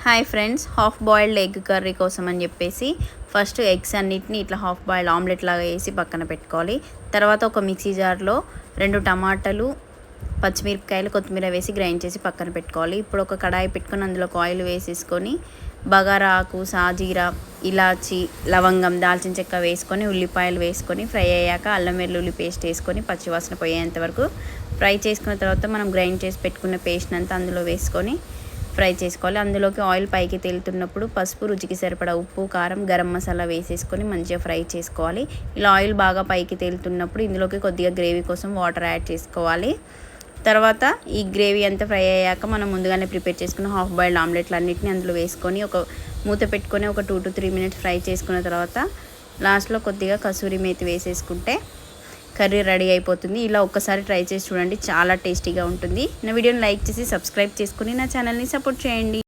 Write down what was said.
Hi friends, half boiled egg curry కోసం అని చెప్పేసి ఫస్ట్ ఎగ్స్ అన్నిటిని ఇట్లా హాఫ్ బాయిల్డ్ ఆమ్లెట్ లాగా వేసి పక్కన పెట్టుకోవాలి. తర్వాత ఒక మిక్సీ జార్లో 2 టమాటాలు, పచ్చిమిరపకాయలు, కొత్తిమీర వేసి గ్రైండ్ చేసి పక్కన పెట్టుకోవాలి. ఇప్పుడు ఒక కడాయి పెట్టుకొని అందులో ఆయిల్ వేసేసుకొని బగారా ఆకు, సాజీరా, ఇలాచి, లవంగం, దాల్చిన చెక్క వేసుకొని ఉల్లిపాయలు వేసుకొని ఫ్రై అయ్యాక అల్లం వెల్లుల్లి పేస్ట్ వేసుకొని పచ్చివాసన పోయేంత వరకు ఫ్రై చేసుకున్న తర్వాత మనం గ్రైండ్ చేసి పెట్టుకున్న పేస్ట్ అంతా అందులో వేసుకొని ఫ్రై చేసుకోవాలి. అందులోకి ఆయిల్ పైకి తేలుతున్నప్పుడు పసుపు, రుచికి సరిపడా ఉప్పు, కారం, గరం మసాలా వేసేసుకొని మంచిగా ఫ్రై చేసుకోవాలి. ఇలా ఆయిల్ బాగా పైకి తేలుతున్నప్పుడు ఇందులోకి కొద్దిగా గ్రేవీ కోసం వాటర్ యాడ్ చేసుకోవాలి. తర్వాత ఈ గ్రేవీ అంతా ఫ్రై అయ్యాక మనం ముందుగానే ప్రిపేర్ చేసుకున్న హాఫ్ బాయిల్డ్ ఆమ్లెట్లు అన్నిటిని అందులో వేసుకొని ఒక మూత పెట్టుకొని ఒక 2 to 3 minutes ఫ్రై చేసుకున్న తర్వాత లాస్ట్లో కొద్దిగా కసూరి మేతి వేసేసుకుంటే కర్రీ రెడీ అయిపోతుంది. ఇలా ఒక్కసారి ట్రై చేసి చూడండి, చాలా టేస్టీగా ఉంటుంది. నా వీడియోని లైక్ చేసి సబ్స్క్రైబ్ చేసుకుని నా ఛానల్ని సపోర్ట్ చేయండి.